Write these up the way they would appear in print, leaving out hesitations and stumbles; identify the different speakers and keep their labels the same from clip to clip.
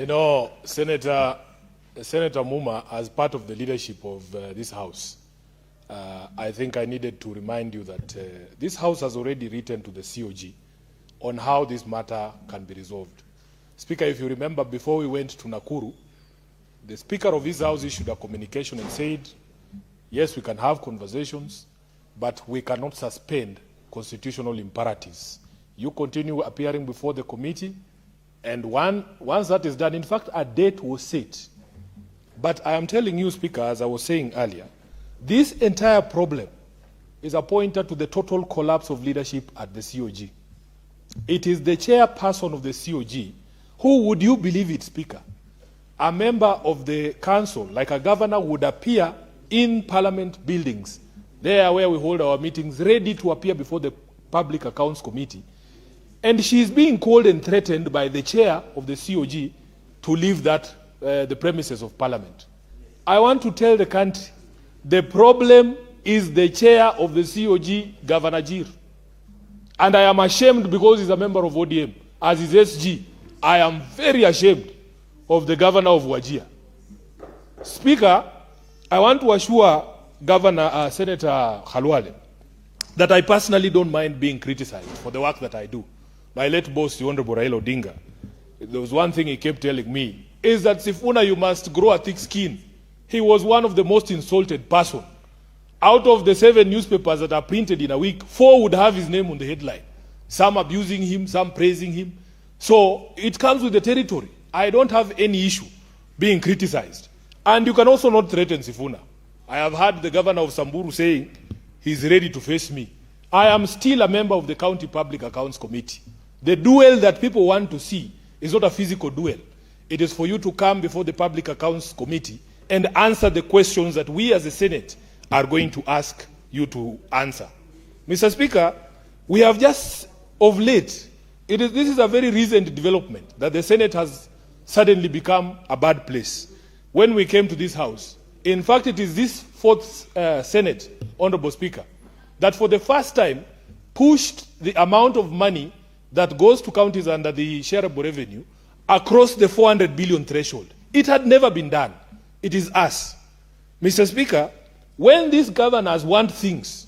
Speaker 1: You know, Senator Muma, as part of the leadership of this House, I think I needed to remind you that this House has already written to the COG on how this matter can be resolved. Speaker, if you remember, before we went to Nakuru, the Speaker of this House issued a communication and said, yes, we can have conversations, but we cannot suspend constitutional imperatives. You continue appearing before the committee, and once that is done, in fact, a date was set. But I am telling you, Speaker, as I was saying earlier, this entire problem is a pointer to the total collapse of leadership at the COG. It is the chairperson of the COG who, would you believe it, Speaker, a member of the council, like a governor, would appear in parliament buildings, there where we hold our meetings, ready to appear before the Public Accounts Committee. And she is being called and threatened by the chair of the COG to leave the premises of Parliament. I want to tell the country, the problem is the chair of the COG, Governor Jir. And I am ashamed because he's a member of ODM. As his SG, I am very ashamed of the governor of Wajir. Speaker, I want to assure Governor Senator Khalwale that I personally don't mind being criticized for the work that I do. My late boss, the Honorable Raila Odinga, there was one thing he kept telling me, is that Sifuna, you must grow a thick skin. He was one of the most insulted person. Out of the 7 newspapers that are printed in a week, 4 would have his name on the headline. Some abusing him, some praising him. So it comes with the territory. I don't have any issue being criticized. And you can also not threaten Sifuna. I have heard the governor of Samburu saying he's ready to face me. I am still a member of the County Public Accounts Committee. The duel that people want to see is not a physical duel. It is for you to come before the Public Accounts Committee and answer the questions that we as the Senate are going to ask you to answer. Mr. Speaker, we have just, of late, this is a very recent development that the Senate has suddenly become a bad place. When we came to this House, in fact, it is this 4th Senate, Honorable Speaker, that for the first time pushed the amount of money that goes to counties under the shareable revenue across the 400 billion threshold. It had never been done. It is us. Mr. Speaker, when these governors want things,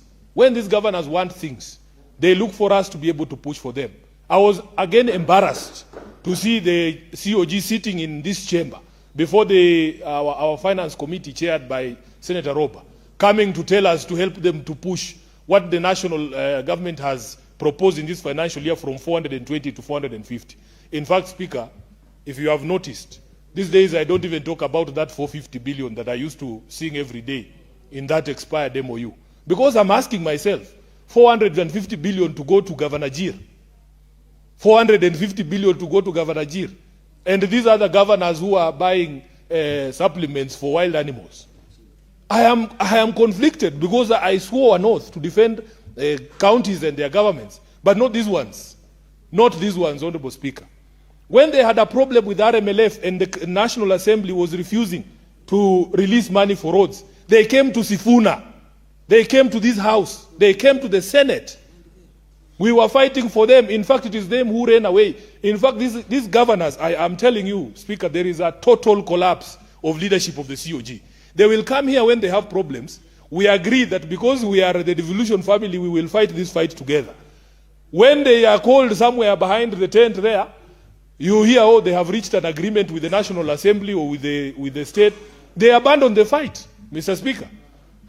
Speaker 1: they look for us to be able to push for them. I was again embarrassed to see the COG sitting in this chamber before our finance committee chaired by Senator Roba, coming to tell us to help them to push what the national government has proposed in this financial year from 420 to 450. In fact, Speaker, if you have noticed, these days I don't even talk about that 450 billion that I used to sing every day in that expired MOU. Because I'm asking myself, 450 billion to go to Governor Jir. 450 billion to go to Governor Jir. And these are the governors who are buying supplements for wild animals. I am conflicted because I swore an oath to defend counties and their governments, but not these ones. Not these ones, Honorable Speaker. When they had a problem with RMLF and the National Assembly was refusing to release money for roads, they came to Sifuna. They came to this House. They came to the Senate. We were fighting for them. In fact, it is them who ran away. In fact, these governors, I am telling you, Speaker, there is a total collapse of leadership of the COG. They will come here when they have problems. We agree that because we are the devolution family, we will fight this fight together. When they are called somewhere behind the tent there, you hear, oh, they have reached an agreement with the National Assembly or with the state. They abandon the fight, Mr. Speaker.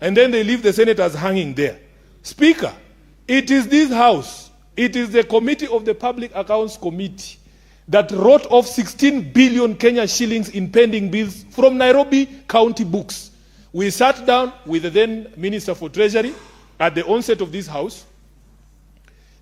Speaker 1: And then they leave the senators hanging there. Speaker, it is this House, it is the committee of the Public Accounts Committee that wrote off 16 billion Kenya shillings in pending bills from Nairobi County books. We sat down with the then Minister for Treasury at the onset of this House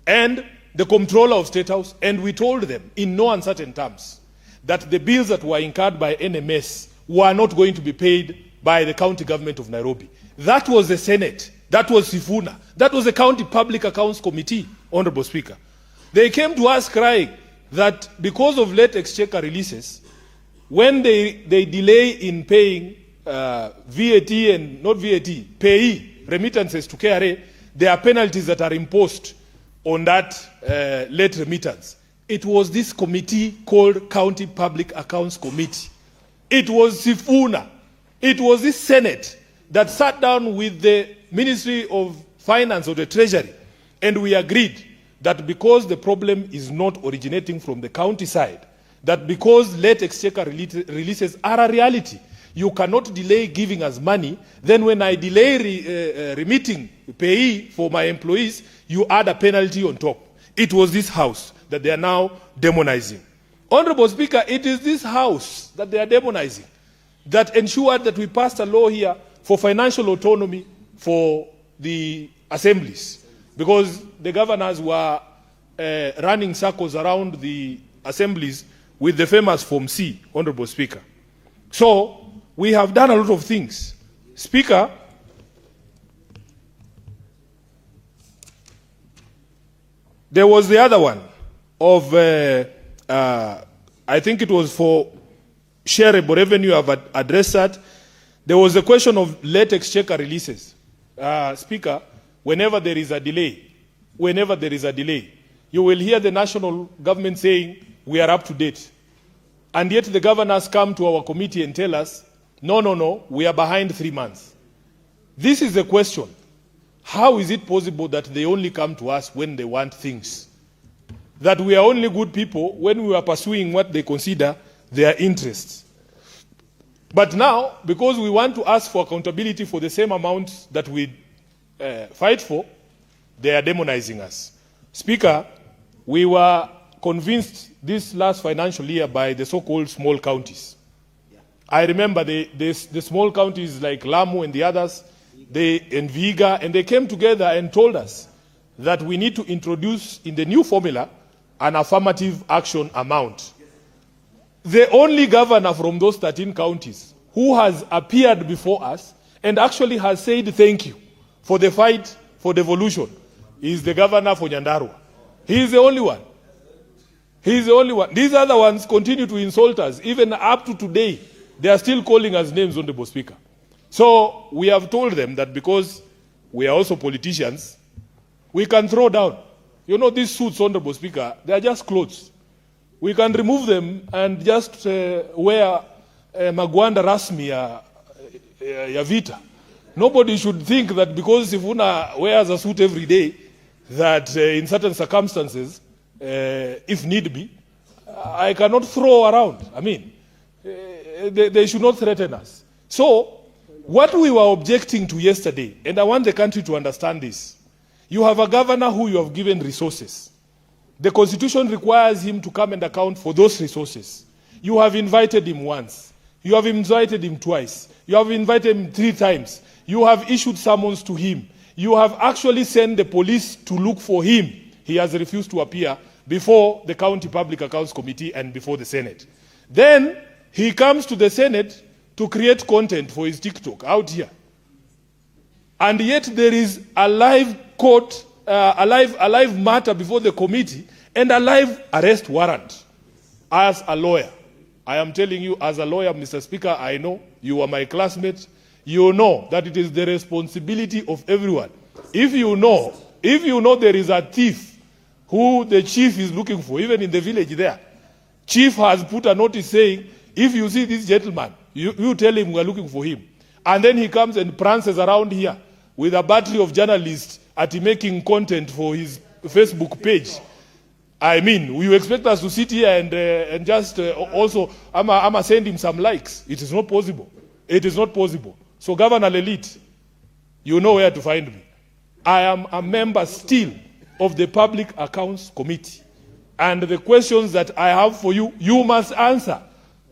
Speaker 1: and the Comptroller of State House, and we told them in no uncertain terms that the bills that were incurred by NMS were not going to be paid by the county government of Nairobi. That was the Senate. That was Sifuna. That was the County Public Accounts Committee, Honorable Speaker. They came to us crying that because of late exchequer releases, when they delay in paying VAT and not VAT, payee remittances to KRA, there are penalties that are imposed on that late remittance. It was this committee called County Public Accounts Committee. It was Sifuna. It was this Senate that sat down with the Ministry of Finance or the Treasury, and we agreed that because the problem is not originating from the county side, that because late exchequer releases are a reality, you cannot delay giving us money, then when I delay remitting payee for my employees, you add a penalty on top. It was this house that they are now demonizing. Honorable Speaker, it is this house that they are demonizing that ensured that we passed a law here for financial autonomy for the assemblies, because the governors were running circles around the assemblies with the famous Form C, Honorable Speaker. So we have done a lot of things. Speaker, there was the other one of, I think it was for shareable revenue. I've addressed that. There was a question of late exchequer releases. Speaker, whenever there is a delay, you will hear the national government saying, we are up to date. And yet the governors come to our committee and tell us, no, we are behind 3 months. This is the question. How is it possible that they only come to us when they want things? That we are only good people when we are pursuing what they consider their interests. But now, because we want to ask for accountability for the same amount that we fight for, they are demonizing us. Speaker, we were convinced this last financial year by the so-called small counties. I remember the small counties like Lamu and the others, and Viga, and they came together and told us that we need to introduce in the new formula an affirmative action amount. The only governor from those 13 counties who has appeared before us and actually has said thank you for the fight for devolution is the governor for Nyandarua. He is the only one. He is the only one. These other ones continue to insult us. Even up to today, they are still calling us names, Honorable Speaker. So we have told them that because we are also politicians, we can throw down. You know, these suits, Honorable Speaker, they are just clothes. We can remove them and just wear magwanda rasmi ya vita. Nobody should think that because Sifuna wears a suit every day, that in certain circumstances, if need be, I cannot throw around. I mean, they should not threaten us. So, what we were objecting to yesterday, and I want the country to understand this, you have a governor who you have given resources. The Constitution requires him to come and account for those resources. You have invited him once. You have invited him twice. You have invited him 3 times. You have issued summons to him. You have actually sent the police to look for him. He has refused to appear before the County Public Accounts Committee and before the Senate. Then he comes to the Senate to create content for his TikTok out here. And yet there is a live court, a live matter before the committee and a live arrest warrant. As a lawyer, I am telling you, as a lawyer, Mr. Speaker, I know you are my classmate. You know that it is the responsibility of everyone. If you know there is a thief who the chief is looking for, even in the village there, chief has put a notice saying, if you see this gentleman, you tell him we are looking for him. And then he comes and prances around here with a battery of journalists at making content for his Facebook page. I mean, you expect us to sit here and just also, I'ma send him some likes. It is not possible. It is not possible. So Governor Lelit, you know where to find me. I am a member still of the Public Accounts Committee. And the questions that I have for you, you must answer.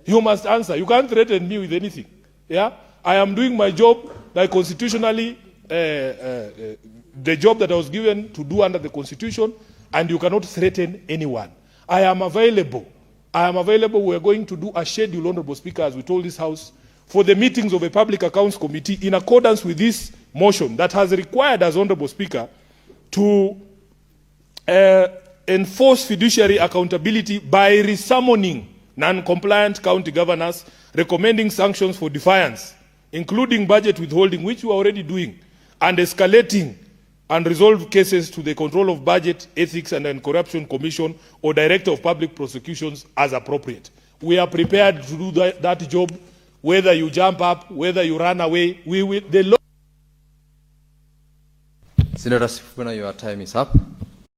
Speaker 1: You must answer. You can't threaten me with anything. Yeah? I am doing my job like constitutionally, the job that I was given to do under the Constitution, and you cannot threaten anyone. I am available. I am available. We are going to do a schedule, Honorable Speaker, as we told this House, for the meetings of a Public Accounts Committee in accordance with this motion that has required us, Honorable Speaker, to enforce fiduciary accountability by resummoning non-compliant county governors, recommending sanctions for defiance, including budget withholding, which we are already doing, and escalating and resolve cases to the Control of Budget, Ethics and Anti-Corruption Commission or Director of Public Prosecutions as appropriate. We are prepared to do that job, whether you jump up, whether you run away. We will. The law.
Speaker 2: Senator Sifuna, your time is up.